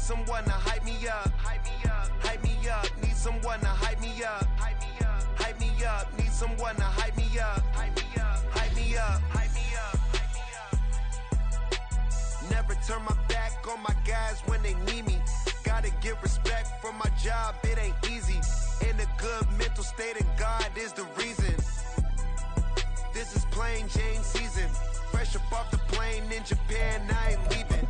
someone to hype me up. Hype me up. Hype me up. Need someone to hype me up. Hype me up. Hype me up. Need someone to hype me up. Hype me up. Hype me up. Hype me up. Hype me up. Never turn my back on my guys when they need me. Gotta give respect for my job, it ain't easy. In a good mental state, and God is the reason. This is plain Jane season. Fresh up off the plane in Japan, I ain't leaving.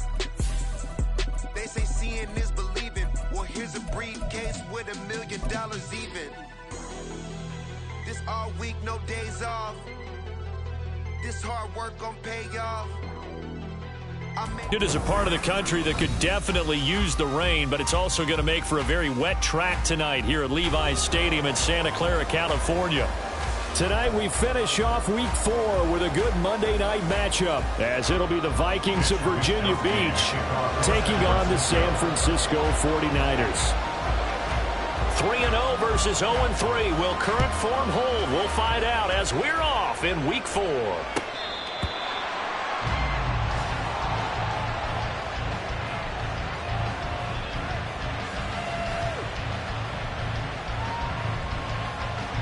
They say seeing is believing. Well, here's a briefcase with $1 million even. This all week, no days off. This hard work gon' pay off. It is a part of the country that could definitely use the rain, but it's also going to make for a very wet track tonight here at Levi's Stadium in Santa Clara, California. Tonight we finish off Week 4 with a good Monday night matchup, as it'll be the Vikings of Virginia Beach taking on the San Francisco 49ers. 3-0 versus 0-3. Will current form hold? We'll find out as we're off in Week 4.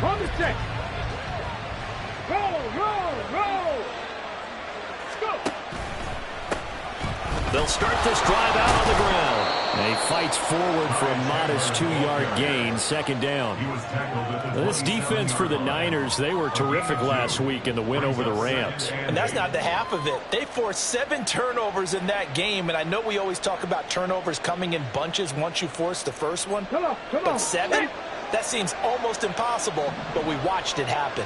On the stick. Roll, roll, roll. Let's go. They'll start this drive out on the ground. And he fights forward for a modest 2-yard gain, second down. This defense for the Niners, they were terrific last week in the win over the Rams. And that's not the half of it. They forced 7 turnovers in that game, and I know we always talk about turnovers coming in bunches once you force the first one. Come on. But 7? That seems almost impossible, but we watched it happen.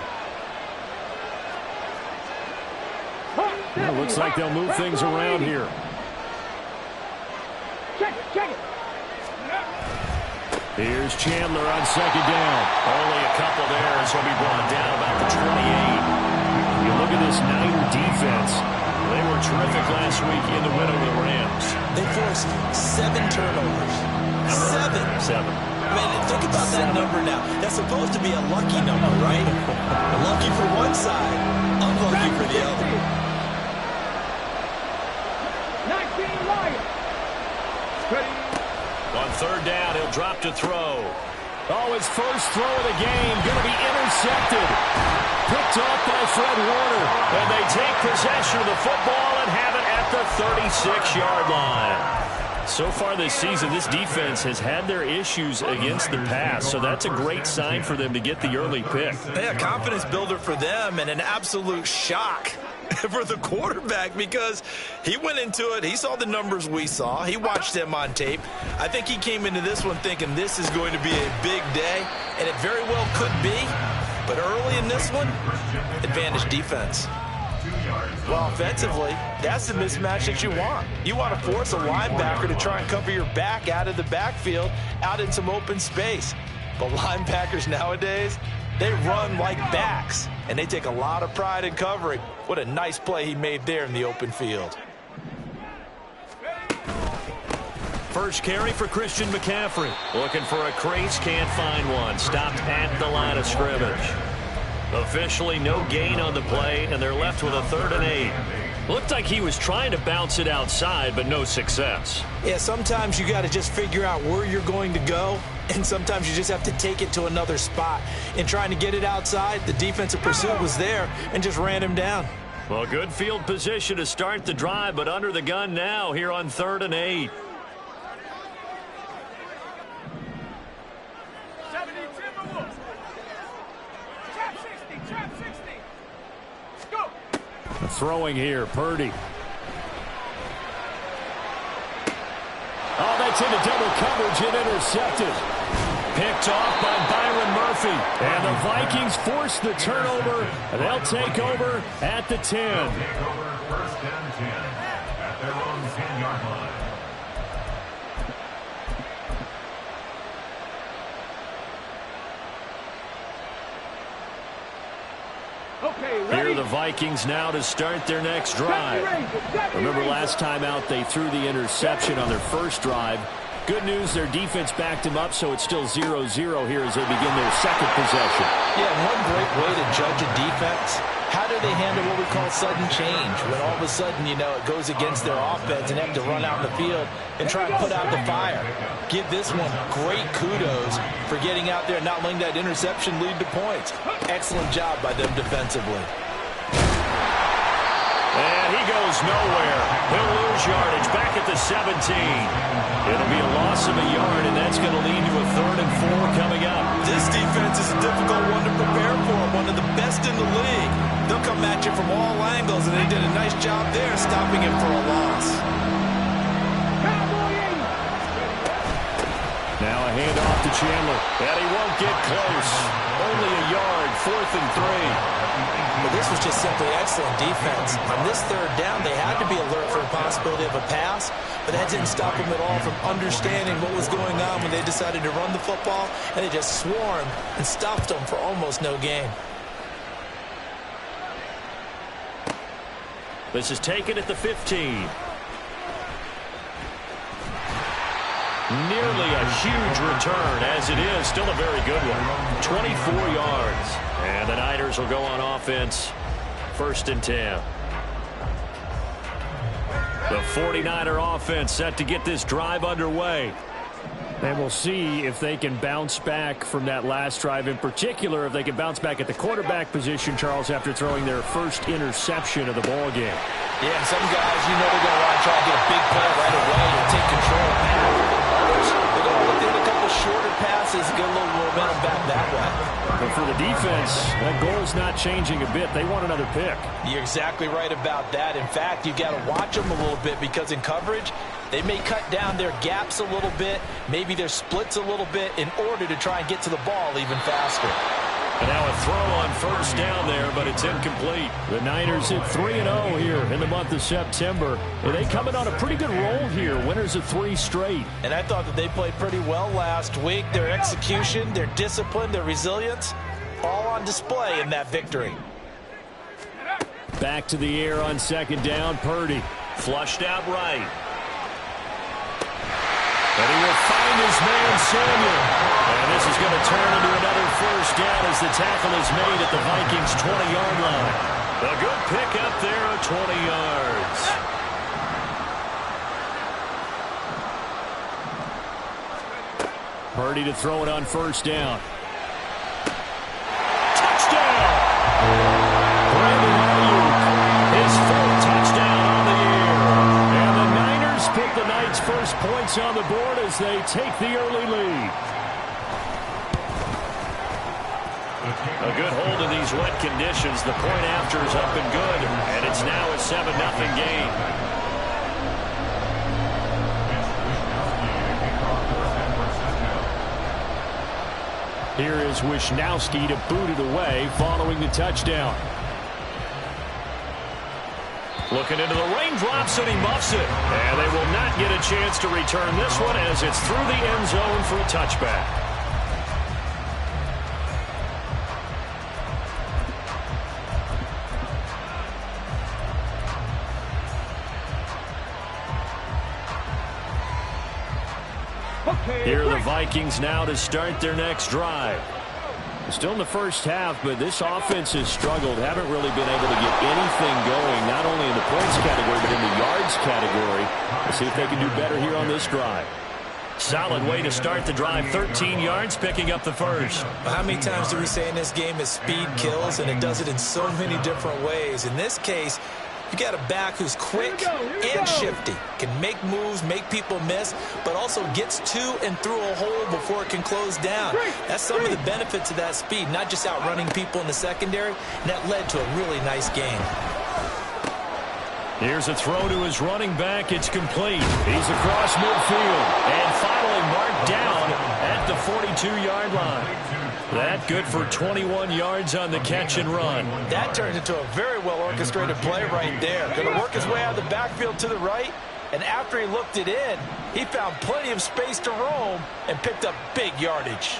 It looks like they'll move things around here. Check it. Here's Chandler on second down. Only a couple there as he'll be brought down about the 28. You look at this Niner defense. They were terrific last week in the win over the Rams. They forced 7 turnovers. 7. Man, think about that number now. That's supposed to be a lucky number, right? Lucky for one side, unlucky for the other. 19 Lions. Ready. On third down, he'll drop to throw. Oh, his first throw of the game going to be intercepted. Picked off by Fred Warner. And they take possession of the football and have it at the 36-yard line. So far this season, this defense has had their issues against the pass, so that's a great sign for them to get the early pick. Yeah, confidence builder for them and an absolute shock for the quarterback because he went into it. He saw the numbers we saw. He watched them on tape. I think he came into this one thinking this is going to be a big day, and it very well could be. But early in this one, advantage defense. Well, offensively, that's the mismatch that you want. You want to force a linebacker to try and cover your back out of the backfield, out in some open space. But linebackers nowadays, they run like backs, and they take a lot of pride in covering. What a nice play he made there in the open field. First carry for Christian McCaffrey. Looking for a crease, can't find one. Stopped at the line of scrimmage. Officially no gain on the play, and they're left with a 3rd and 8. Looked like he was trying to bounce it outside, but no success. Yeah, sometimes you got to just figure out where you're going to go, and sometimes you just have to take it to another spot. In trying to get it outside, the defensive pursuit was there and just ran him down. Well, good field position to start the drive, but under the gun now here on 3rd and 8. Throwing here, Purdy. Oh, that's into double coverage and intercepted. Picked off by Byron Murphy. And the Vikings force the turnover. They'll take over at the 10. First and 10 at their own 10-yard line. Here are the Vikings now to start their next drive. Remember last time out they threw the interception on their first drive. Good news, their defense backed them up, so it's still 0-0 here as they begin their second possession. Yeah, one great way to judge a defense How do they handle what we call sudden change? When all of a sudden, you know, it goes against their offense and they have to run out in the field and try and put out the fire. Give this one great kudos for getting out there and not letting that interception lead to points. Excellent job by them defensively. And he goes nowhere. He'll lose yardage back at the 17. It'll be a loss of a yard, and that's going to lead to a 3rd and 4 coming up. This defense is a difficult one to prepare for, one of the best in the league. They'll come at you from all angles, and they did a nice job there stopping him for a loss. Now a handoff to Chandler, and he won't get close. Only a yard, 4th and 3. But this was just simply excellent defense. On this 3rd down, they had to be alert for a possibility of a pass, but that didn't stop them at all from understanding what was going on when they decided to run the football, and they just swarmed and stopped them for almost no gain. This is taken at the 15. Nearly a huge return, as it is. Still a very good one. 24 yards. And the Niners will go on offense. 1st and 10. The 49er offense set to get this drive underway. And we'll see if they can bounce back from that last drive. In particular, if they can bounce back at the quarterback position, Charles, after throwing their first interception of the ball game. Yeah, and some guys, you know, they're going to want to try to get a big play right away and take control back. Others, they're going to look at a couple shorter passes and get a little momentum back that way. But for the defense, that goal's not changing a bit. They want another pick. You're exactly right about that. In fact, you've got to watch them a little bit because in coverage, they may cut down their gaps a little bit, maybe their splits a little bit in order to try and get to the ball even faster. And now a throw on 1st down there, but it's incomplete. The Niners hit 3-0 here in the month of September. And they come in on a pretty good roll here, winners of 3 straight. And I thought that they played pretty well last week. Their execution, their discipline, their resilience, all on display in that victory. Back to the air on 2nd down, Purdy. Flushed out right. And he will find his man, Samuel. And this is going to turn into another 1st down as the tackle is made at the Vikings' 20-yard line. A good pick up there of 20 yards. Purdy to throw it on 1st down. Touchdown! Brandon Ayuk, his 4th touchdown on the year. And the Niners put the Knights' first points on the board as they take the early lead. A good hold in these wet conditions. The point after is up and good, and it's now a 7-0 game. Here is Wishnowski to boot it away following the touchdown. Looking into the raindrops, and he muffs it. And they will not get a chance to return this one as it's through the end zone for a touchback. Here are the Vikings now to start their next drive. Still in the first half, but this offense has struggled. Haven't really been able to get anything going, not only in the points category, but in the yards category. Let's see if they can do better here on this drive. Solid way to start the drive. 13 yards, picking up the first. How many times do we say in this game is speed kills, and it does it in so many different ways. In this case, you got a back who's quick and shifty, can make moves, make people miss, but also gets to and through a hole before it can close down. That's some of the benefits of that speed, not just outrunning people in the secondary, and that led to a really nice game. Here's a throw to his running back. It's complete. He's across midfield and finally marked down at the 42-yard line. That good for 21 yards on the catch and run. That turned into a very well-orchestrated play right there. Going to work his way out of the backfield to the right, and after he looked it in, he found plenty of space to roam and picked up big yardage.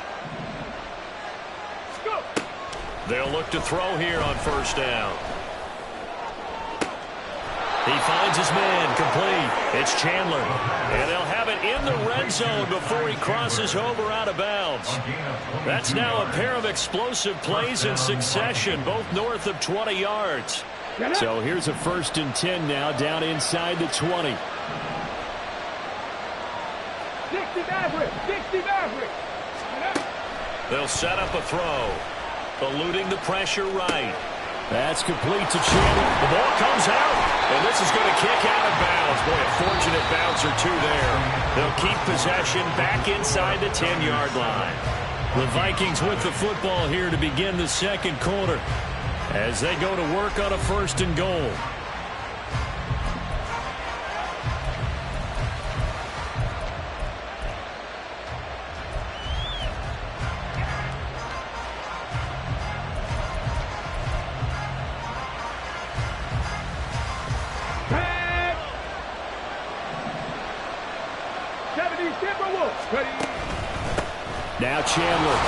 They'll look to throw here on 1st down. He finds his man, complete. It's Chandler, and they'll have it in the red zone before he crosses over out of bounds. That's now a pair of explosive plays in succession, both north of 20 yards. So here's a 1st and 10 now, down inside the 20. 60 Maverick! 60 Maverick! They'll set up a throw, eluding the pressure right. That's complete to Chandler. The ball comes out, and this is going to kick out of bounds. Boy, a fortunate bounce or two there. They'll keep possession back inside the 10-yard line. The Vikings with the football here to begin the second quarter as they go to work on a 1st and goal. Now Chandler.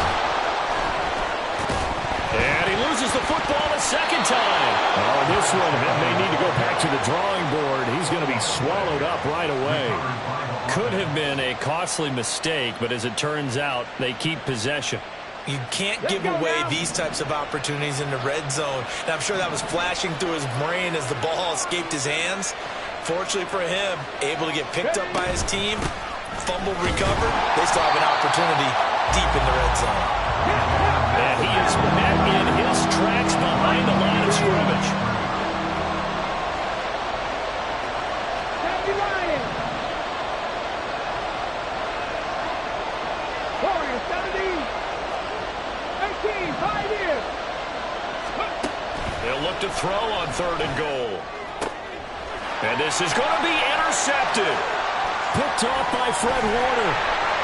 And he loses the football a second time. Oh, this one may need to go back to the drawing board. He's going to be swallowed up right away. Could have been a costly mistake, but as it turns out, they keep possession. You can't give away these types of opportunities in the red zone. And I'm sure that was flashing through his brain as the ball escaped his hands. Fortunately for him, able to get picked up by his team, fumble recovered. They still have an opportunity deep in the red zone. And he is met in his tracks behind the line of scrimmage. 70 Lions! Warriors 70! 18, 5 years! They'll look to throw on 3rd and goal. And this is going to be intercepted. Picked off by Fred Warner.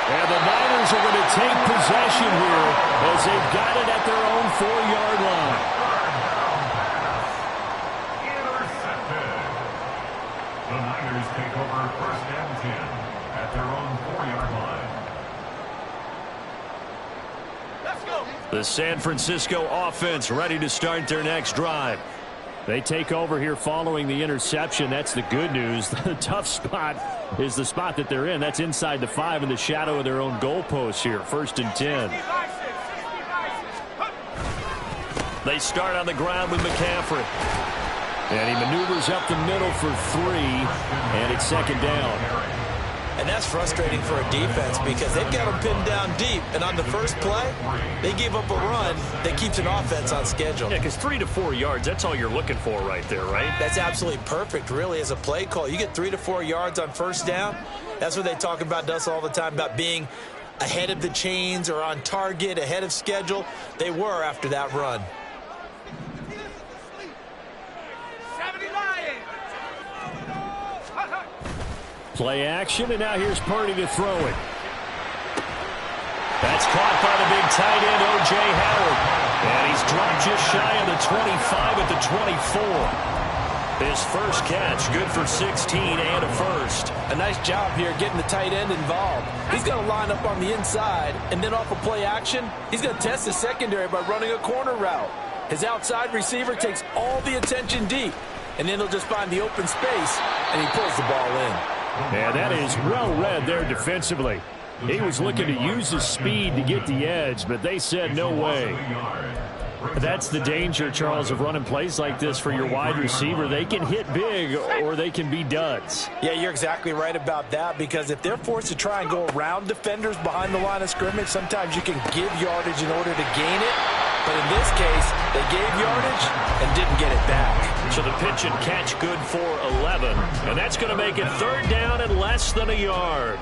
And the Niners are going to take possession here as they've got it at their own 4-yard line. Intercepted. The Niners take over 1st and 10 at their own 4-yard line. Let's go! The San Francisco offense ready to start their next drive. They take over here following the interception. That's the good news. The tough spot is the spot that they're in. That's inside the 5 in the shadow of their own goalpost here. 1st and 10. They start on the ground with McCaffrey. And he maneuvers up the middle for 3. And it's 2nd down. And that's frustrating for a defense because they've got them pinned down deep. And on the first play, they gave up a run that keeps an offense on schedule. Yeah, because 3 to 4 yards, that's all you're looking for right there, right? That's absolutely perfect, really, as a play call. You get 3 to 4 yards on 1st down. That's what they talk about us all the time, about being ahead of the chains or on target, ahead of schedule. They were after that run. 70 Lions! Play action, and now here's Purdy to throw it. That's caught by the big tight end, O.J. Howard. And he's dropped just shy of the 25 at the 24. His first catch, good for 16 and a 1st. A nice job here getting the tight end involved. He's going to line up on the inside, and then off of play action, he's going to test the secondary by running a corner route. His outside receiver takes all the attention deep, and then he'll just find the open space, and he pulls the ball in. Yeah, that is well read there defensively. He was looking to use his speed to get the edge, but they said no way. That's the danger, Charles, of running plays like this for your wide receiver. They can hit big or they can be duds. Yeah, you're exactly right about that, because if they're forced to try and go around defenders behind the line of scrimmage, sometimes you can give yardage in order to gain it. But in this case, they gave yardage and didn't get it back. So the pitch and catch good for 11. And that's going to make it 3rd down and less than a yard.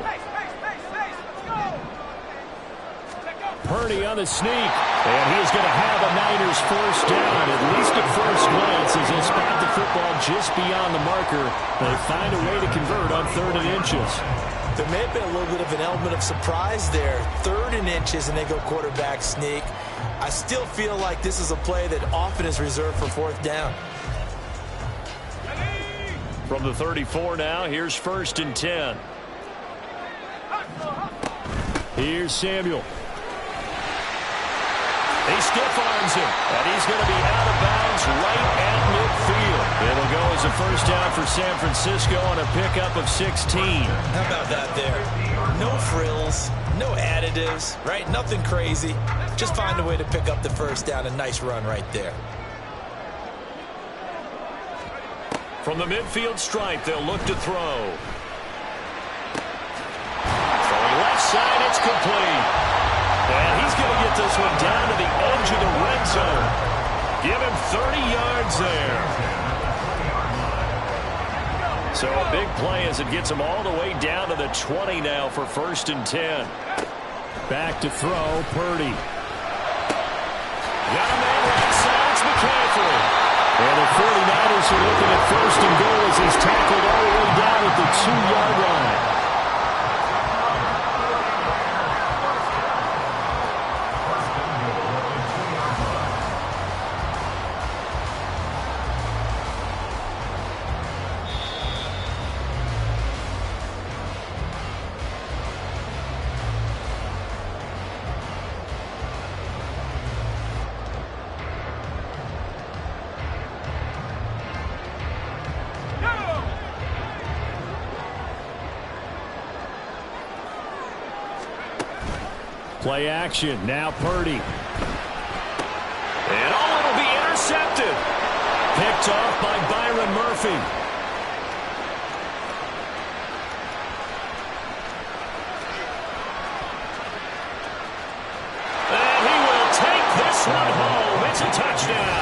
Purdy on the sneak. And he is going to have a Niners 1st down, at least at first glance, as they spot the football just beyond the marker. They find a way to convert on 3rd and inches. There may have been a little bit of an element of surprise there. 3rd and inches, and they go quarterback sneak. I still feel like this is a play that often is reserved for 4th down. From the 34 now, here's 1st and 10. Here's Samuel. He stiff arms him, and he's going to be out of bounds right at midfield. It'll go as a first down for San Francisco on a pickup of 16. How about that there? No frills, no additives, right? Nothing crazy. Just find a way to pick up the first down. A nice run right there. From the midfield stripe, they'll look to throw. Throwing left side, it's complete. And he's going to get this one down to the edge of the red zone. Give him 30 yards there. So a big play as it gets him all the way down to the 20 now for 1st and 10. Back to throw, Purdy. Got a man right side, it's McCaffrey. And the 49ers are looking at 1st and goal as he's tackled all the way down at the 2-yard line. Play action. Now Purdy. And it'll be intercepted. Picked off by Byron Murphy. And he will take this one home. It's a touchdown.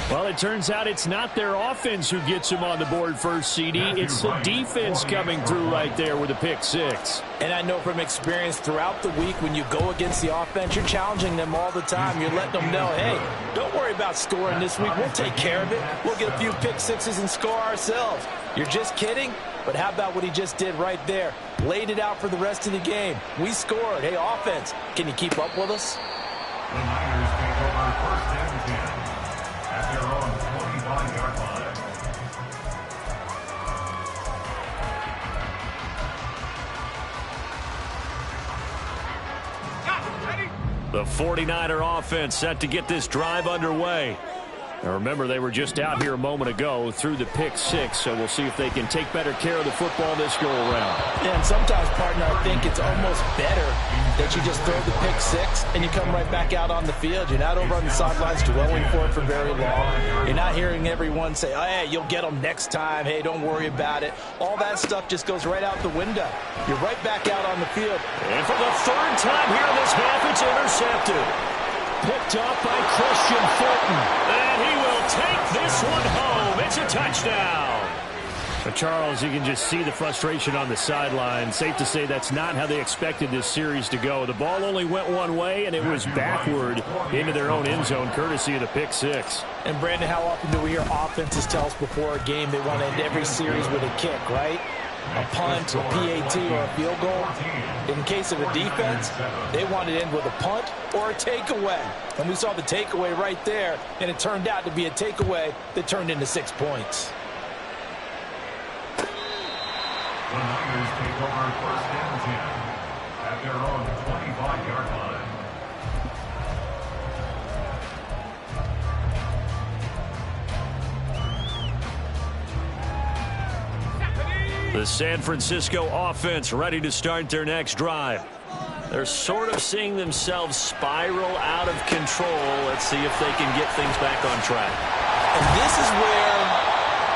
Well, it turns out it's not their offense who gets him on the board first, CD. It's the defense coming through right there with a pick six. And I know from experience throughout the week when you go against the offense, you're challenging them all the time. You're letting them know, hey, don't worry about scoring this week. We'll take care of it. We'll get a few pick sixes and score ourselves. You're just kidding? But how about what he just did right there? Laid it out for the rest of the game. We scored. Hey, offense, can you keep up with us? The Niners take over 1st and 10 at their own 25-yard line. The 49er offense set to get this drive underway. Now remember, they were just out here a moment ago through the pick six, so we'll see if they can take better care of the football this go-around. And sometimes, partner, I think it's almost better that you just throw the pick six and you come right back out on the field. You're not over on the sidelines dwelling for it for very long. You're not hearing everyone say, oh, hey, you'll get them next time. Hey, don't worry about it. All that stuff just goes right out the window. You're right back out on the field. And for the 3rd time here in this half, it's intercepted. Picked up by Christian Fulton. And he will take this one home. It's a touchdown. But Charles, you can just see the frustration on the sideline. Safe to say that's not how they expected this series to go. The ball only went one way, and it was backward into their own end zone, courtesy of the pick six. And, Brandon, how often do we hear offenses tell us before a game they want to end every series with a kick, right? A punt, a PAT, or a field goal. In case of a defense, they want to end with a punt or a takeaway. And we saw the takeaway right there, and it turned out to be a takeaway that turned into 6 points. The Niners take over 1st and 10 at their own 25-yard line. The San Francisco offense ready to start their next drive. They're sort of seeing themselves spiral out of control. Let's see if they can get things back on track. And this is where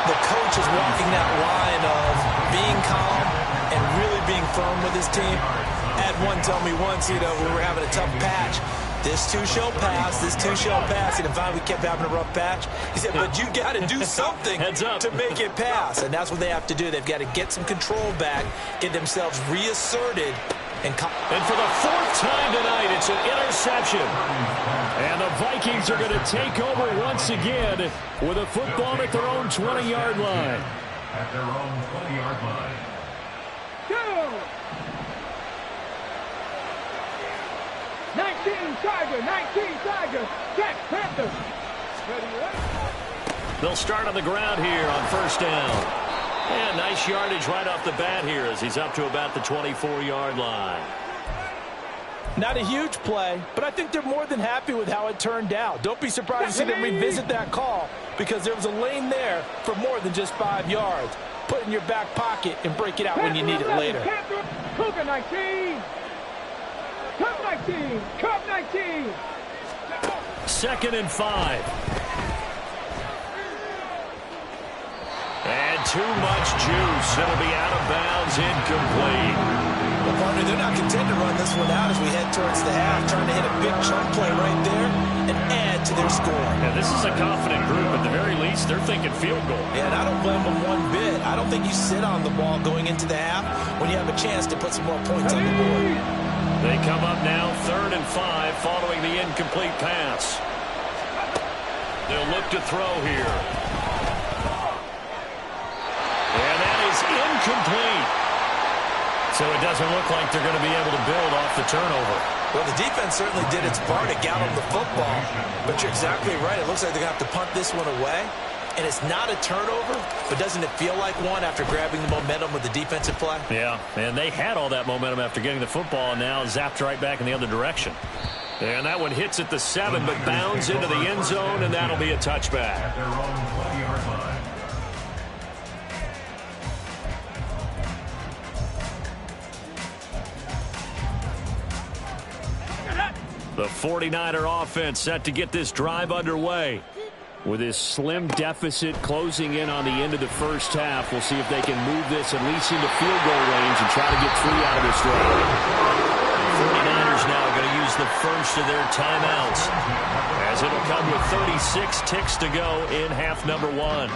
the coach is walking that line of being calm and really being firm with his team. I had one tell me once, we were having a tough patch. This too shall pass, this too shall pass. And finally we kept having a rough patch. He said, but you got to do something to make it pass. And that's what they have to do. They've got to get some control back, get themselves reasserted. And for the 4th time tonight, it's an interception. And the Vikings are going to take over once again with a football at their own 20-yard line. At their own 20-yard line. Go! 19 Tiger, Jack Panther. Ready, They'll start on the ground here on 1st down. And nice yardage right off the bat here as he's up to about the 24-yard line. Not a huge play, but I think they're more than happy with how it turned out. Don't be surprised to see them revisit that call because there was a lane there for more than just 5 yards. Put it in your back pocket and break it out when you need it later. Cougar 19. Cup 19. Cup 19. 2nd and 5. And too much juice. It'll be out of bounds, incomplete. Well, partner, they're not content to run this one out as we head towards the half, trying to hit a big chunk play right there and add to their score. Yeah, this is a confident group. At the very least, they're thinking field goal. Yeah, and I don't blame them one bit. I don't think you sit on the ball going into the half when you have a chance to put some more points on the board. They come up now 3rd and 5 following the incomplete pass. They'll look to throw here. And that is incomplete. So it doesn't look like they're going to be able to build off the turnover. Well, the defense certainly did its part to gallop the football. But you're exactly right. It looks like they're going to have to punt this one away. And it's not a turnover, but doesn't it feel like one after grabbing the momentum with the defensive play? Yeah, and they had all that momentum after getting the football and now zapped right back in the other direction. And that one hits at the 7, but bounds into the end zone, and that'll be a touchback. At their own 20-yard line. The 49er offense set to get this drive underway. With this slim deficit closing in on the end of the first half, we'll see if they can move this at least into field goal range and try to get 3 out of this drive. The 49ers now going to use the first of their timeouts, as it'll come with 36 ticks to go in half number 1.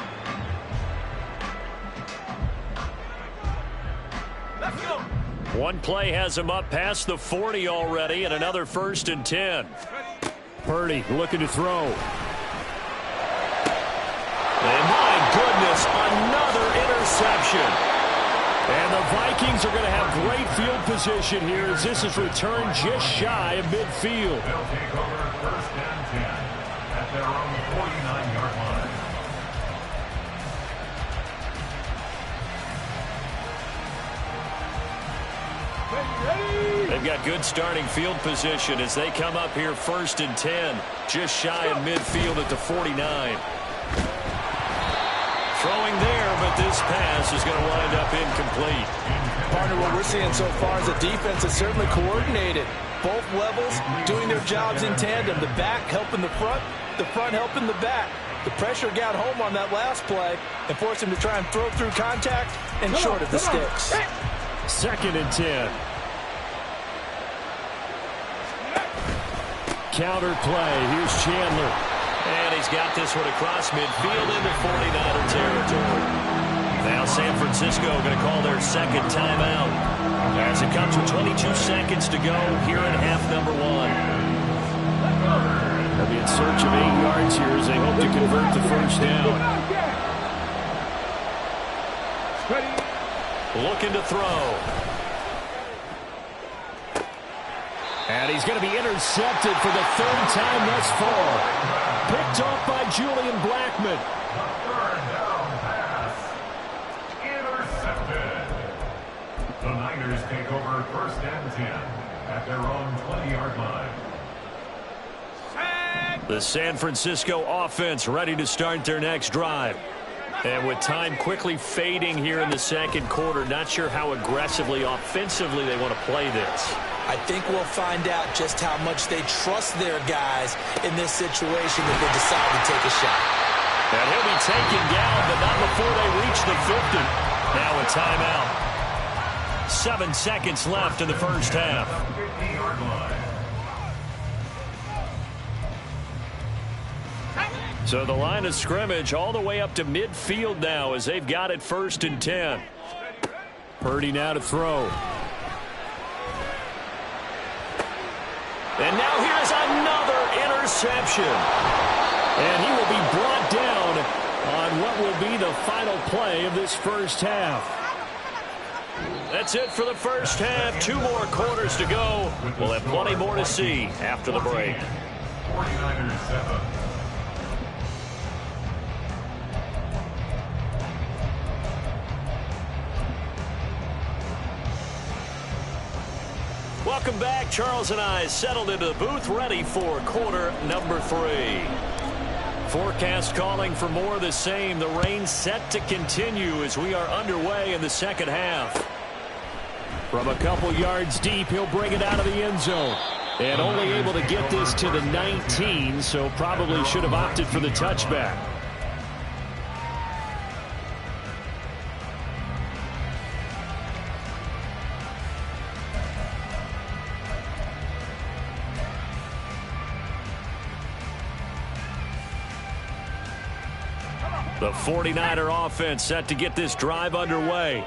Let's go. One play has him up past the 40 already, and another 1st and 10. Purdy looking to throw. And my goodness, another interception. And the Vikings are going to have great field position here as this is returned just shy of midfield. They'll take over 1st and 10 at their own 49-yard line. They've got good starting field position as they come up here 1st and 10, just shy of midfield at the 49. Throwing there, but this pass is going to wind up incomplete. Partner, what we're seeing so far is a defense that's certainly coordinated. Both levels doing their jobs in tandem. The back helping the front helping the back. The pressure got home on that last play and forced him to try and throw through contact and short of the sticks. 2nd and 10. Counter play. Here's Chandler. And he's got this one across midfield into 49er territory. Now San Francisco going to call their 2nd timeout as it comes with 22 seconds to go here in half number 1. They'll be in search of 8 yards here as they hope to convert the first down. Looking to throw. And he's going to be intercepted for the 3rd time thus far. Picked off by Julian Blackman. Third down pass. Intercepted. The Niners take over 1st and 10 at their own 20-yard line. The San Francisco offense ready to start their next drive. And with time quickly fading here in the 2nd quarter, not sure how aggressively, offensively they want to play this. I think we'll find out just how much they trust their guys in this situation if they decide to take a shot. And he'll be taken down, but not before they reach the 50. Now a timeout. 7 seconds left in the first half. 50-yard line. So the line of scrimmage all the way up to midfield now as they've got it 1st and 10. Purdy now to throw. And now here's another interception. And he will be brought down on what will be the final play of this first half. That's it for the first half. 2 more quarters to go. We'll have plenty more to see after the break. 49ers 7. Welcome back. Charles and I settled into the booth, ready for quarter number 3. Forecast calling for more of the same. The rain set to continue as we are underway in the second half. From a couple yards deep, he'll bring it out of the end zone. And only able to get this to the 19, so probably should have opted for the touchback. The 49er offense set to get this drive underway.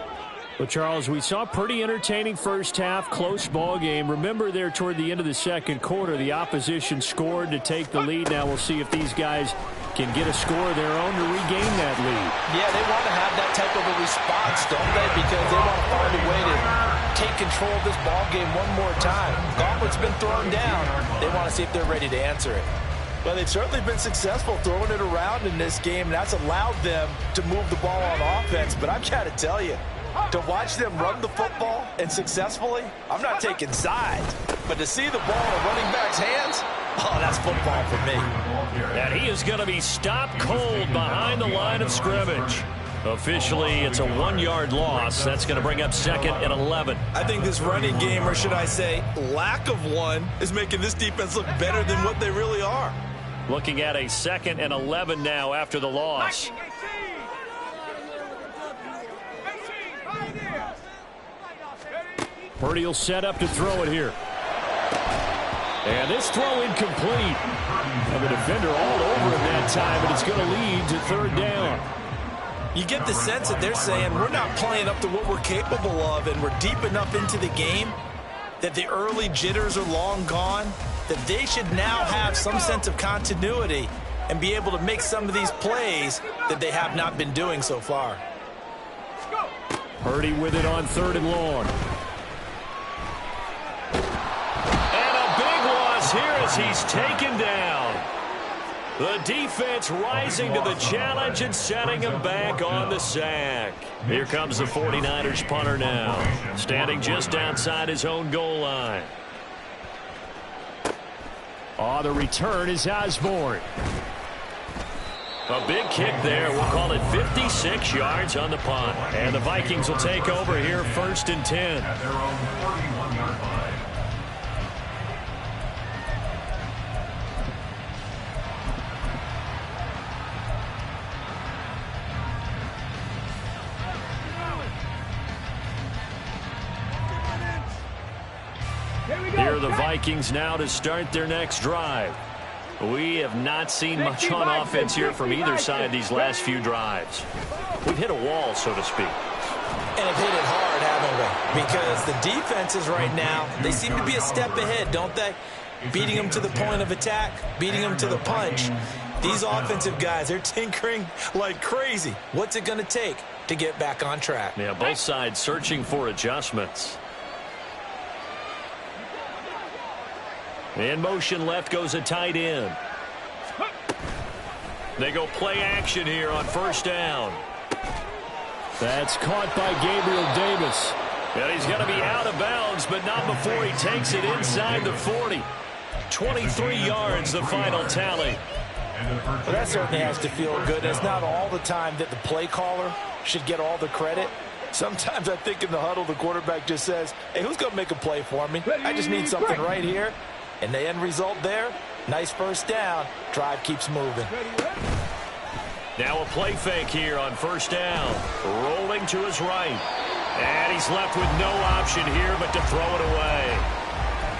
Well, Charles, we saw a pretty entertaining first half, close ball game. Remember there toward the end of the second quarter, the opposition scored to take the lead. Now we'll see if these guys can get a score of their own to regain that lead. Yeah, they want to have that type of a response, don't they? Because they want to find a way to take control of this ball game one more time. Gauntlet's been thrown down. They want to see if they're ready to answer it. Well, they've certainly been successful throwing it around in this game, and that's allowed them to move the ball on offense. But I've got to tell you, to watch them run the football and successfully, I'm not taking sides. But to see the ball in a running back's hands, oh, that's football for me. And he is going to be stopped cold behind the line of scrimmage. Officially, it's a 1-yard loss. That's going to bring up 2nd and 11. I think this running game, or should I say lack of one, is making this defense look better than what they really are. Looking at a 2nd and 11 now after the loss. Purdy will set up to throw it here. And this throw incomplete. And the defender all over him that time, but it's going to lead to 3rd down. You get the sense that they're saying we're not playing up to what we're capable of, and we're deep enough into the game that the early jitters are long gone, that they should now have some sense of continuity and be able to make some of these plays that they have not been doing so far. Purdy with it on 3rd and long. And a big loss here as he's taken down. The defense rising to the challenge and setting him back on the sack. Here comes the 49ers punter now, standing just outside his own goal line. Oh, the return is Osborne. A big kick there. We'll call it 56 yards on the punt. And the Vikings will take over here 1st and 10. At their own 31-yard line. Here are the Vikings now to start their next drive. We have not seen much on offense here from either side these last few drives. We've hit a wall, so to speak. And have hit it hard, haven't we? Because the defenses right now, they seem to be a step ahead, don't they? Beating them to the point of attack, beating them to the punch. These offensive guys, they're tinkering like crazy. What's it going to take to get back on track? Yeah, both sides searching for adjustments. In motion left goes a tight end. They go play action here on 1st down. That's caught by Gabriel Davis. And he's going to be out of bounds, but not before he takes it inside the 40. 23 yards, the final tally. Well, that certainly has to feel good. It's not all the time that the play caller should get all the credit. Sometimes I think in the huddle, the quarterback just says, hey, who's going to make a play for me? I just need something right here. And the end result there, nice 1st down. Drive keeps moving. Now a play fake here on 1st down. Rolling to his right. And he's left with no option here but to throw it away.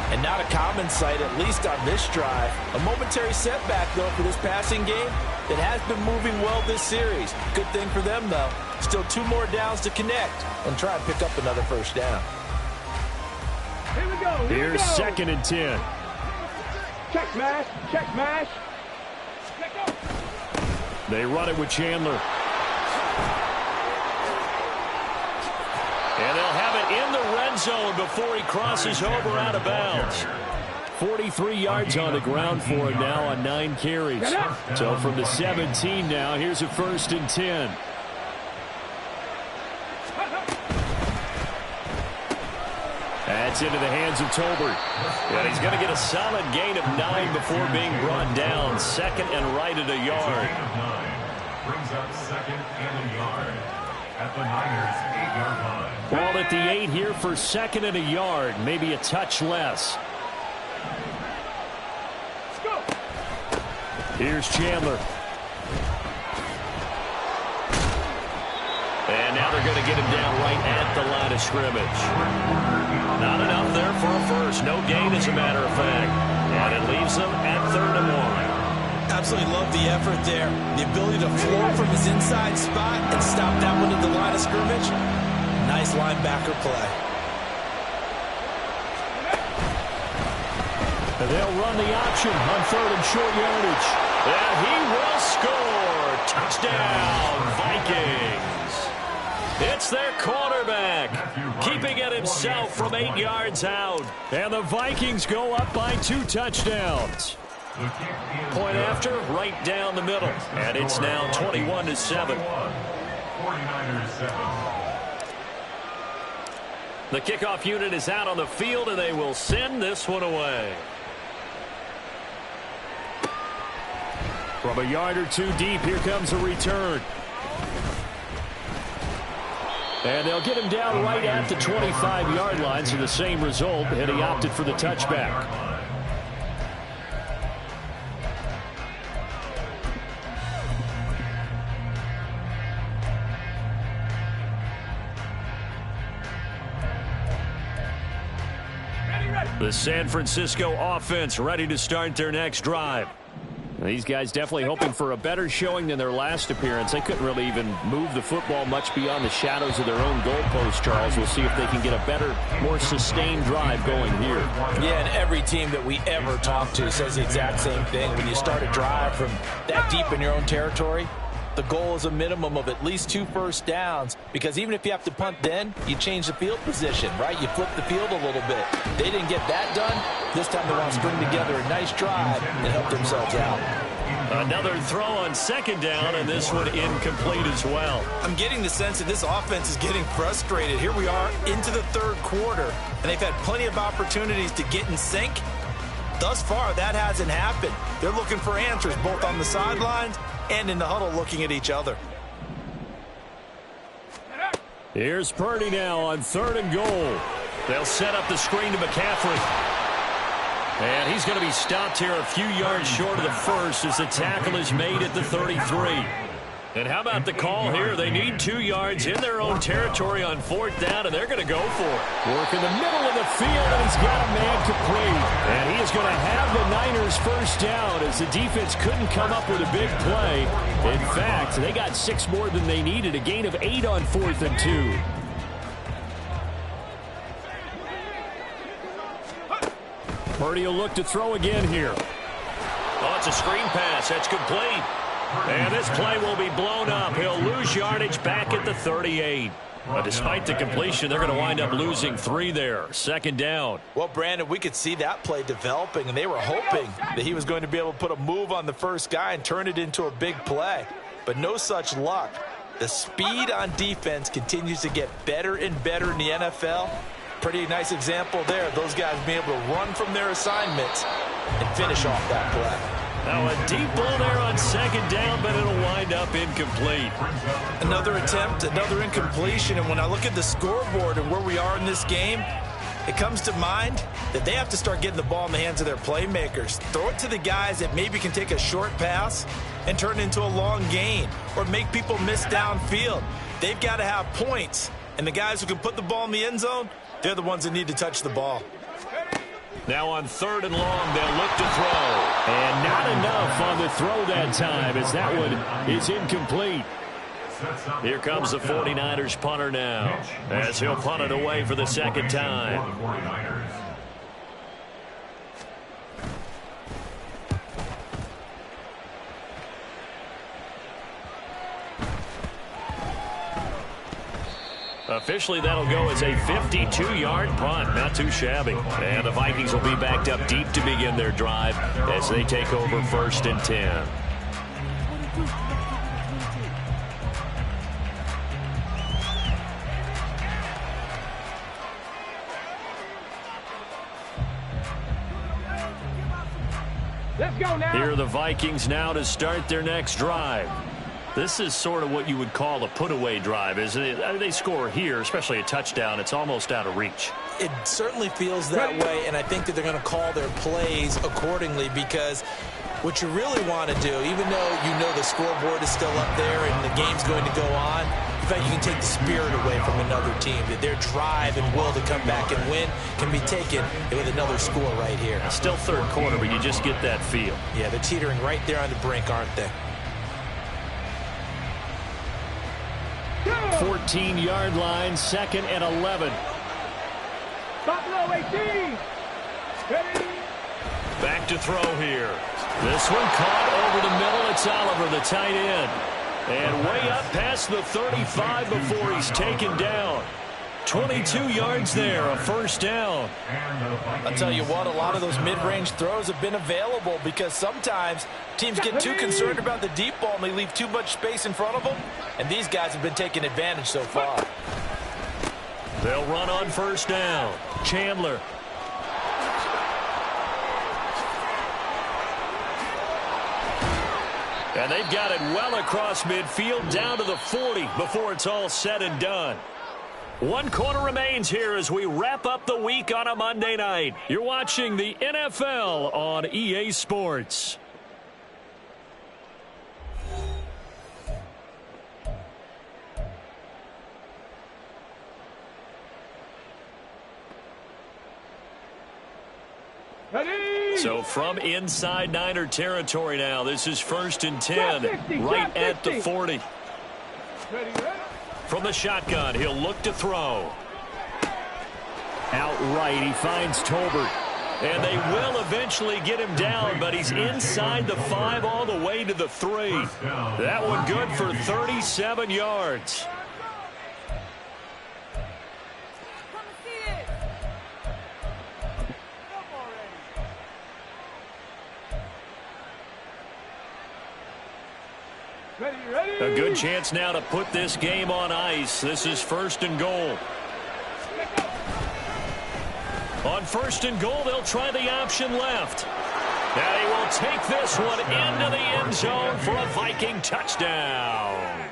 And not a common sight, at least on this drive. A momentary setback, though, for this passing game that has been moving well this series. Good thing for them, though. Still 2 more downs to connect and try and pick up another 1st down. Here we go. Here's 2nd and 10. Check mash. Check mash. They run it with Chandler. And they'll have it in the red zone before he crosses over out of bounds. 43 yards on the ground for him now on 9 carries. So from the 17 now, here's a 1st and 10. That's into the hands of Tolbert. And he's going to get a solid gain of 9 before being brought down. Second and right at a yard. Brings up second and a yard at the Niners' 8-yard line. Ball at the 8 here for second and a yard. Maybe a touch less. Let's go. Here's Chandler. And now they're going to get him down right at the line of scrimmage. Not enough there for a first. No gain, as a matter of fact. And it leaves them at 3rd and 1. Absolutely love the effort there. The ability to floor from his inside spot and stop that one at the line of scrimmage. Nice linebacker play. And they'll run the option on 3rd and short yardage. And he will score. Touchdown, Vikings. It's their quarterback, keeping it himself from 8 yards out. And the Vikings go up by 2 touchdowns. Point after, right down the middle. And it's now 21-7. 49ers 7. The kickoff unit is out on the field, and they will send this one away. From a yard or 2 deep, here comes a return. And they'll get him down right at the 25-yard line, so the same result, and he opted for the touchback. The San Francisco offense ready to start their next drive. These guys definitely hoping for a better showing than their last appearance. They couldn't really even move the football much beyond the shadows of their own goalpost, Charles. We'll see if they can get a better, more sustained drive going here. Yeah, and every team that we ever talk to says the exact same thing. When you start a drive from that deep in your own territory, the goal is a minimum of at least 2 first downs, because even if you have to punt then, you change the field position, right? You flip the field a little bit. They didn't get that done. This time they want to string together a nice drive and help themselves out. Another throw on 2nd down, and this one incomplete as well. I'm getting the sense that this offense is getting frustrated. Here we are into the 3rd quarter, and they've had plenty of opportunities to get in sync. Thus far, that hasn't happened. They're looking for answers both on the sidelines and in the huddle, looking at each other. Here's Purdy now on 3rd and goal. They'll set up the screen to McCaffrey. And he's going to be stopped here a few yards short of the first as the tackle is made at the 33. And how about the call here? They need 2 yards in their own territory on 4th down, and they're going to go for it. Work in the middle of the field, and he's got a man complete. And he is going to have the Niners first down as the defense couldn't come up with a big play. In fact, they got 6 more than they needed, a gain of 8 on 4th and 2. Purdy will look to throw again here. Oh, it's a screen pass. That's complete. And this play will be blown up. He'll lose yardage back at the 38. But despite the completion, they're going to wind up losing 3 there. 2nd down. Well, Brandon, we could see that play developing, and they were hoping that he was going to be able to put a move on the first guy and turn it into a big play. But no such luck. The speed on defense continues to get better and better in the NFL. Pretty nice example there. Those guys being able to run from their assignments and finish off that play. Now a deep ball there on 2nd down, but it'll wind up incomplete. Another attempt, another incompletion, and when I look at the scoreboard and where we are in this game, it comes to mind that they have to start getting the ball in the hands of their playmakers. Throw it to the guys that maybe can take a short pass and turn it into a long gain or make people miss downfield. They've got to have points, and the guys who can put the ball in the end zone, they're the ones that need to touch the ball. Now on 3rd and long, they'll look to throw. And not enough on the throw that time as that one is incomplete. Here comes the 49ers punter now as he'll punt it away for the 2nd time. Officially, that'll go as a 52-yard punt. Not too shabby. And the Vikings will be backed up deep to begin their drive as they take over 1st and 10. Let's go now. Here are the Vikings now to start their next drive. This is sort of what you would call a put-away drive, isn't it? I mean, they score here, especially a touchdown. It's almost out of reach. It certainly feels that way, and I think that they're going to call their plays accordingly, because what you really want to do, even though you know the scoreboard is still up there and the game's going to go on, in fact, you can take the spirit away from another team, that their drive and will to come back and win can be taken with another score right here. Still third quarter, but you just get that feel. Yeah, they're teetering right there on the brink, aren't they? 14-yard line, 2nd and 11. Buffalo 18. Ready. Back to throw here. This one caught over the middle. It's Oliver, the tight end. And way up past the 35 before he's taken down. 22 yards there, a first down. I'll tell you what, a lot of those mid-range throws have been available, because sometimes teams get too concerned about the deep ball and they leave too much space in front of them, and these guys have been taking advantage so far. They'll run on first down. Chandler. And they've got it well across midfield, down to the 40 before it's all said and done. 1 quarter remains here as we wrap up the week on a Monday night. You're watching the NFL on EA Sports. Ready. So from inside Niner territory now, this is 1st and 10, right at the 40. Ready. From the shotgun, he'll look to throw. Outright, he finds Tolbert. And they will eventually get him down, but he's inside the 5 all the way to the 3. That one good for 37 yards. A good chance now to put this game on ice. This is 1st and goal. On 1st and goal, they'll try the option left. And he will take this one into the end zone for a Viking touchdown.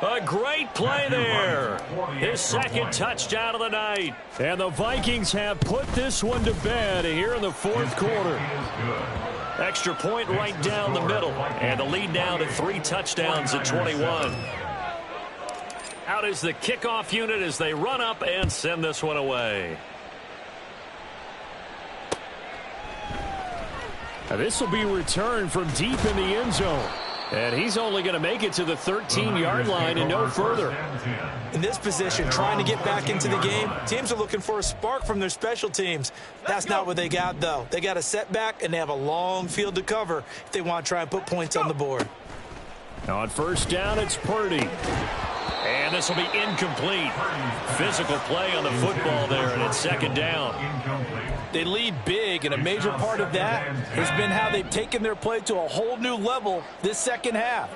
A great play there. His 2nd touchdown of the night. And the Vikings have put this one to bed here in the 4th quarter. Extra point right down the middle. And the lead now to 3 touchdowns at 21. Out is the kickoff unit as they run up and send this one away. Now this will be returned from deep in the end zone. And he's only going to make it to the 13-yard line and no further. In this position, trying to get back into the game, teams are looking for a spark from their special teams. That's not what they got, though. They got a setback, and they have a long field to cover if they want to try and put points on the board. Now on first down, it's Purdy. And this will be incomplete. Physical play on the football there, and it's 2nd down. They lead big, and a major part of that has been how they've taken their play to a whole new level this second half.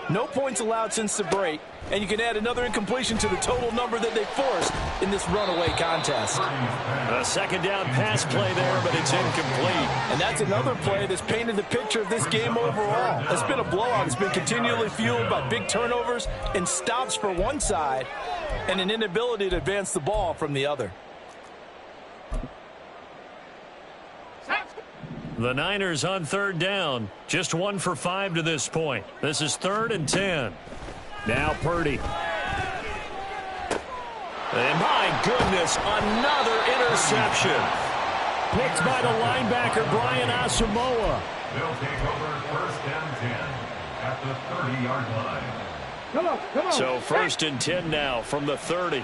No points allowed since the break, and you can add another incompletion to the total number that they forced in this runaway contest. A 2nd down pass play there, but it's incomplete. And that's another play that's painted the picture of this game overall. It's been a blowout. It's been continually fueled by big turnovers and stops for one side and an inability to advance the ball from the other. The Niners on 3rd down. Just 1 for 5 to this point. This is 3rd and 10. Now Purdy. And my goodness, another interception. Picked by the linebacker, Brian Asamoah. They'll take over 1st and 10 at the 30-yard line. Come on. So 1st and 10 now from the 30.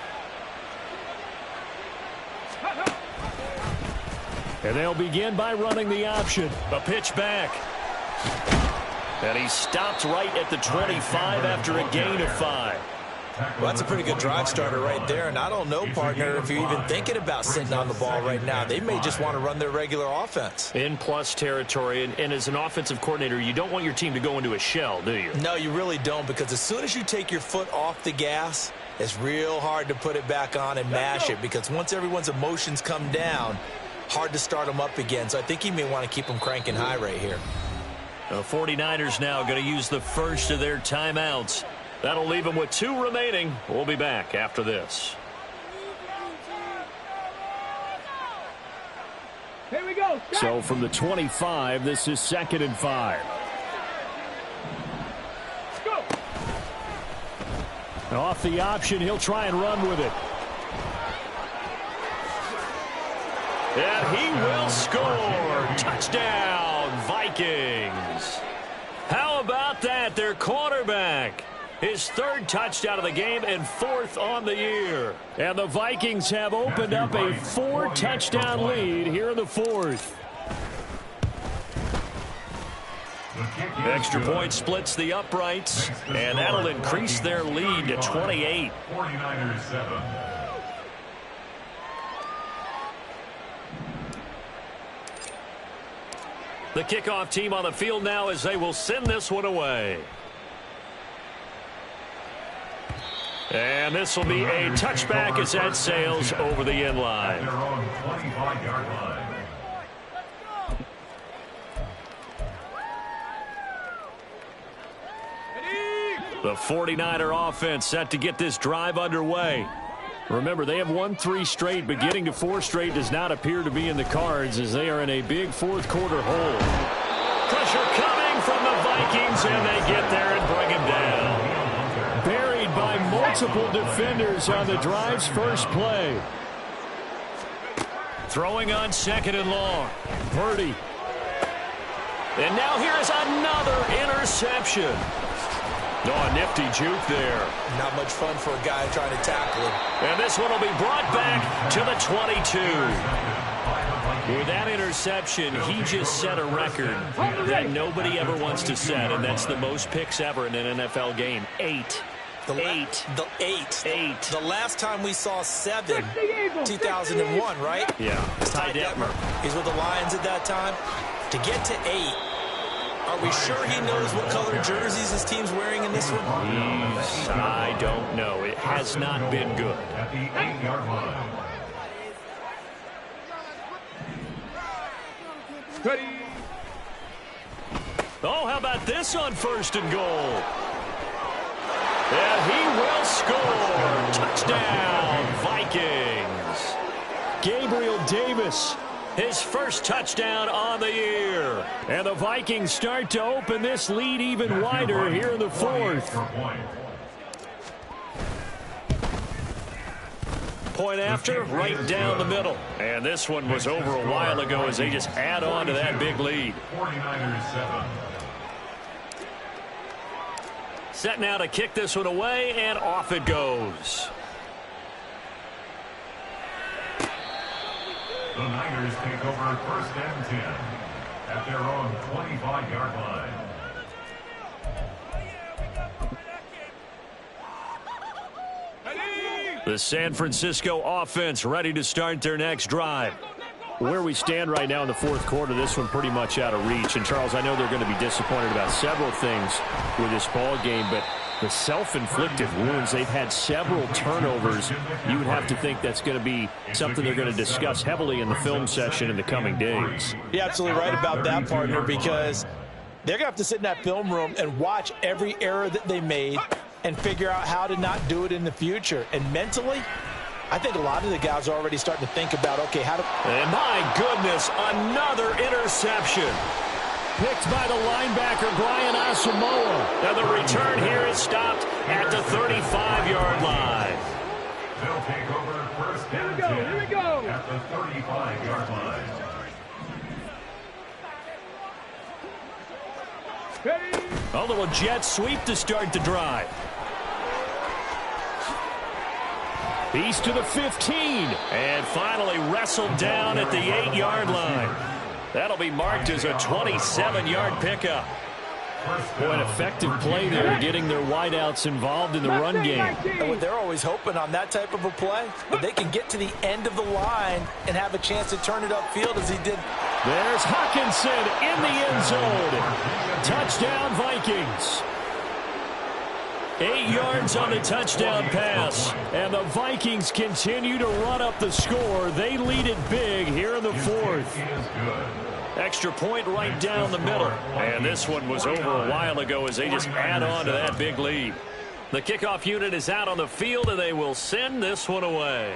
And they'll begin by running the option. A pitch back. And he stopped right at the 25 after a gain of 5. Well, that's a pretty good drive starter right there. And I don't know, partner, if you're even thinking about sitting on the ball right now. They may just want to run their regular offense. In plus territory. And as an offensive coordinator, you don't want your team to go into a shell, do you? No, you really don't, because as soon as you take your foot off the gas, it's real hard to put it back on and mash it, because once everyone's emotions come down, hard to start him up again. So I think he may want to keep him cranking high right here. The 49ers now going to use the first of their timeouts. That'll leave them with 2 remaining. We'll be back after this. Here we go. So from the 25, this is 2nd and 5. Go. Off the option, he'll try and run with it. And he will score. Touchdown, Vikings. How about that? Their quarterback. His 3rd touchdown of the game and 4th on the year. And the Vikings have opened up a 4-touchdown lead here in the 4th. Extra point splits the uprights, and that'll increase their lead to 28. 49ers 7. The kickoff team on the field now as they will send this one away. And this will be a touchback as that sails over the end line. Their own 25-yard line. The 49er offense set to get this drive underway. Remember, they have won 3 straight, but getting to 4 straight does not appear to be in the cards as they are in a big 4th quarter hole. Pressure coming from the Vikings, and they get there and bring him down. Buried by multiple defenders on the drive's first play. Throwing on 2nd and long. Purdy. And now here is another interception. Oh, a nifty juke there. Not much fun for a guy trying to tackle him. And this one will be brought back to the 22. With that interception, he just set a record that nobody ever wants to set, and that's the most picks ever in an NFL game. 8. The last time we saw 7, 2001, right? Yeah. Ty Detmer. He's with the Lions at that time. To get to 8, are we sure he knows what color jerseys his team's wearing in this one? I don't know. It has not been good. At the 8-yard line. Ready. Oh, how about this on 1st and goal? And he will score. Touchdown, Vikings. Gabriel Davis, his 1st touchdown on the year. And the Vikings start to open this lead even wider here in the 4th. Point after, right down the middle. And this one was over a while ago as they just add on to that big lead. 49ers 7. Set now to kick this one away, and off it goes. The Niners take over 1st and 10 at their own 25-yard line. The San Francisco offense ready to start their next drive. Where we stand right now in the 4th quarter, this one pretty much out of reach. And, Charles, I know they're going to be disappointed about several things with this ball game, but the self-inflicted wounds, they've had several turnovers. You would have to think that's going to be something they're going to discuss heavily in the film session in the coming days. You're absolutely right about that, partner, because they're going to have to sit in that film room and watch every error that they made and figure out how to not do it in the future. And mentally, I think a lot of the guys are already starting to think about, okay, how to... And my goodness, another interception. Picked by the linebacker, Brian Asamoah. And the return here is stopped at the 35-yard line. They'll take over 1st and 10 Here we go. at the 35-yard line. Ready. A little jet sweep to start the drive. He's to the 15. And finally wrestled down at the 8-yard line. That'll be marked as a 27-yard pickup. Boy, an effective play there, getting their wideouts involved in the run game. And they're always hoping on that type of a play, but they can get to the end of the line and have a chance to turn it upfield as he did. There's Hawkinson in the end zone. Touchdown, Vikings. 8 yards on the touchdown pass. And the Vikings continue to run up the score. They lead it big here in the fourth. Extra point right down the middle. And this one was over a while ago as they just add on to that big lead. The kickoff unit is out on the field, and they will send this one away.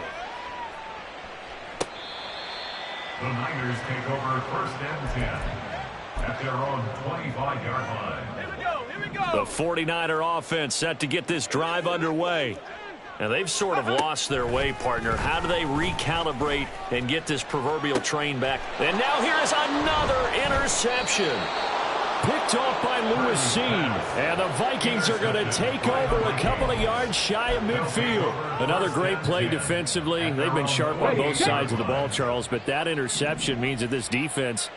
The Niners take over 1st and 10 at their own 25-yard line. Here we go. The 49er offense set to get this drive underway. And they've sort of lost their way, partner. How do they recalibrate and get this proverbial train back? And now here is another interception. Picked off by Lewis Seen. And the Vikings are going to take over a couple of yards shy of midfield. Another great play defensively. They've been sharp on both sides of the ball, Charles, but that interception means that this defense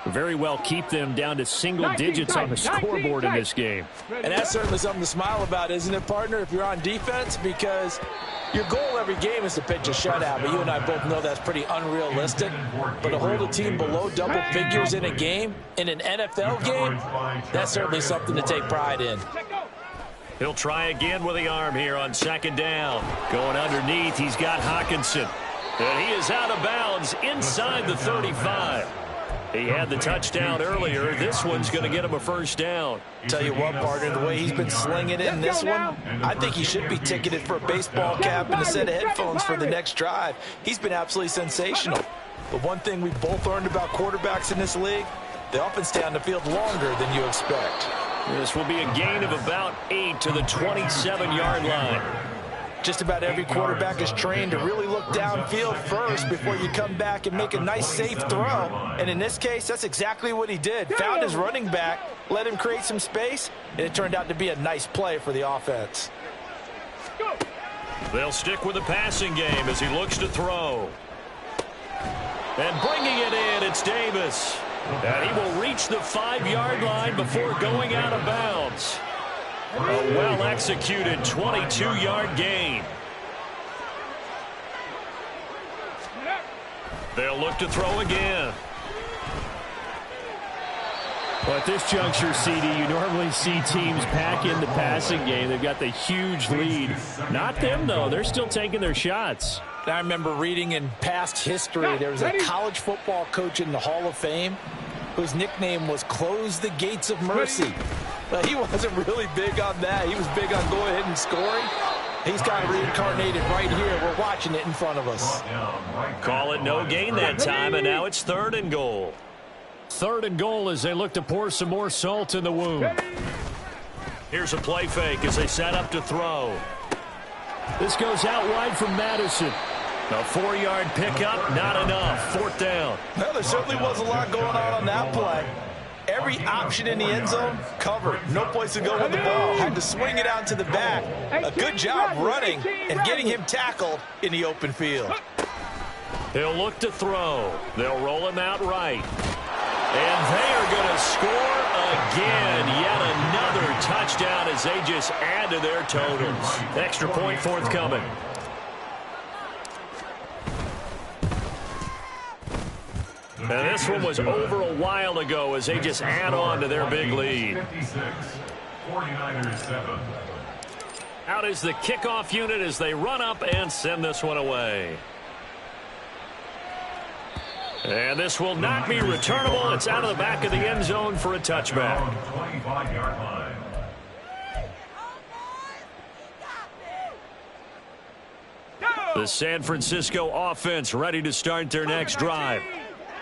very well keep them down to single digits on the scoreboard in this game. And that's certainly something to smile about, isn't it, partner, if you're on defense? Because your goal every game is to pitch a shutout, but you and I both know that's pretty unrealistic. But to hold a team below double figures in a game, in an NFL game, that's certainly something to take pride in. He'll try again with the arm here on 2nd down. Going underneath, he's got Hockenson. And he is out of bounds inside the 35. He had the touchdown earlier. This one's going to get him a 1st down. Tell you what, partner, the way he's been slinging it in this one, I think he should be ticketed for a baseball cap and a set of headphones for the next drive. He's been absolutely sensational. But one thing we both learned about quarterbacks in this league, they often stay on the field longer than you expect. This will be a gain of about 8 to the 27-yard line. Just about every quarterback is trained to really look downfield first before you come back and make a nice, safe throw. And in this case, that's exactly what he did. Found his running back, let him create some space, and it turned out to be a nice play for the offense. They'll stick with the passing game as he looks to throw. And bringing it in, it's Davis. And he will reach the 5-yard line before going out of bounds. A well-executed 22-yard gain. They'll look to throw again. Well, at this juncture, CD, you normally see teams pack in the passing game. They've got the huge lead. Not them, though. They're still taking their shots. I remember reading in past history, there was a college football coach in the Hall of Fame whose nickname was Close the Gates of Mercy. But he wasn't really big on that. He was big on going ahead and scoring. He's kind of reincarnated right here. We're watching it in front of us. Call it no gain that time, and now it's 3rd and goal. 3rd and goal as they look to pour some more salt in the wound. Here's a play fake as they set up to throw. This goes out wide from Madison. A 4-yard pickup, not enough. 4th down. Well, there certainly was a lot going on that play. Every option in the end zone covered. No place to go with the ball. Had to swing it out to the back. A good job running and getting him tackled in the open field. He'll look to throw. They'll roll him out right. And they are going to score again. Yet another touchdown as they just add to their totals. Extra point forthcoming. And this one was over a while ago as they just add on to their big lead. 56, 49ers 7. Out is the kickoff unit as they run up and send this one away. And this will not be returnable. It's out of the back of the end zone for a touchback. 25-yard line. The San Francisco offense ready to start their next drive.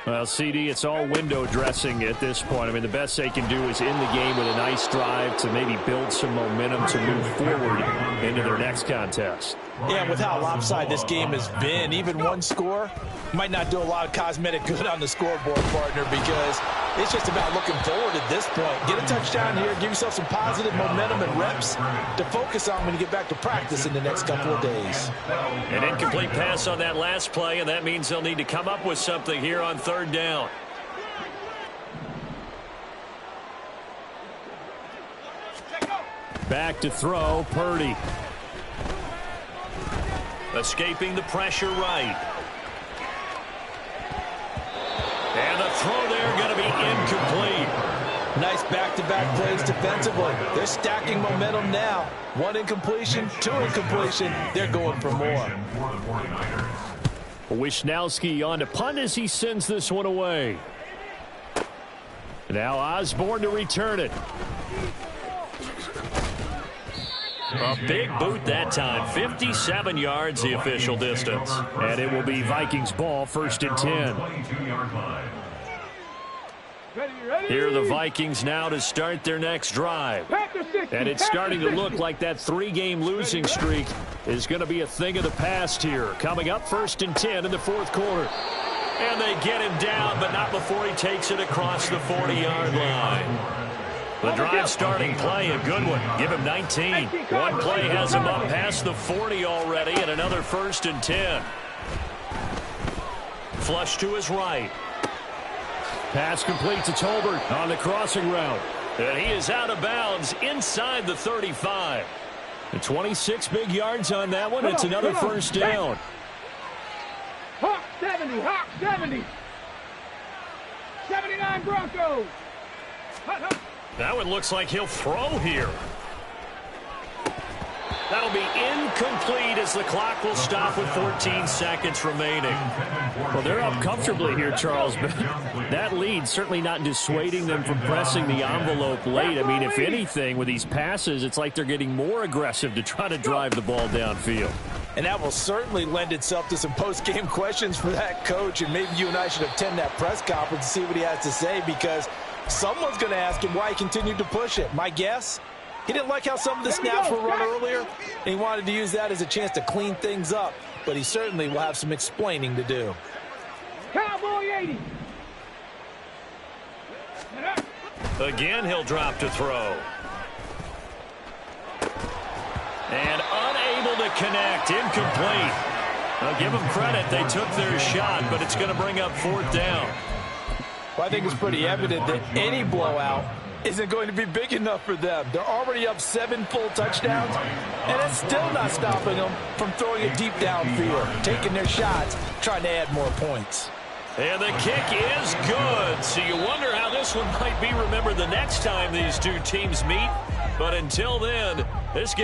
Well, CD, it's all window dressing at this point. I mean, the best they can do is end the game with a nice drive to maybe build some momentum to move forward into their next contest. Yeah, and with how lopsided this game has been, even one score might not do a lot of cosmetic good on the scoreboard, partner, because it's just about looking forward at this point. Get a touchdown here, give yourself some positive momentum and reps to focus on when you get back to practice in the next couple of days. An incomplete pass on that last play, and that means they'll need to come up with something here on 3rd down. Back to throw, Purdy. Escaping the pressure right. And the throw there going to be incomplete. Nice back-to-back plays defensively. They're stacking momentum now. 1 incompletion, 2 incompletion. They're going for more. Wisnowski on to punt as he sends this one away. Now Osborne to return it. A big boot that time. 57 yards the official distance. And it will be Vikings ball, 1st and 10. Here are the Vikings now to start their next drive. And it's starting to look like that 3-game losing streak is going to be a thing of the past here. Coming up 1st and 10 in the 4th quarter. And they get him down, but not before he takes it across the 40-yard line. The drive starting play, a good one. Give him 19. One play has him up past the 40 already, and another 1st and 10. Flush to his right. Pass complete to Tolbert on the crossing route. And he is out of bounds inside the 35. The 26 big yards on that one. It's another 1st down. Hawk 70, Hawk 70. 79 Broncos. That one looks like he'll throw here. That'll be incomplete as the clock will stop with 14 seconds remaining. Well, they're up comfortably here, Charles, but that lead certainly not dissuading them from pressing the envelope late. I mean, if anything, with these passes, it's like they're getting more aggressive to try to drive the ball downfield. And that will certainly lend itself to some post-game questions for that coach, and maybe you and I should attend that press conference to see what he has to say, because someone's going to ask him why he continued to push it. My guess? He didn't like how some of the snaps were run earlier, and he wanted to use that as a chance to clean things up. But he certainly will have some explaining to do. Cowboy 80. Again, he'll drop to throw. And unable to connect. Incomplete. I'll give them credit. They took their shot, but it's going to bring up 4th down. Well, I think it's pretty evident that any blowout isn't going to be big enough for them. They're already up 7 full touchdowns, and it's still not stopping them from throwing it deep downfield, taking their shots, trying to add more points. And the kick is good. So you wonder how this one might be remembered the next time these two teams meet. But until then, this game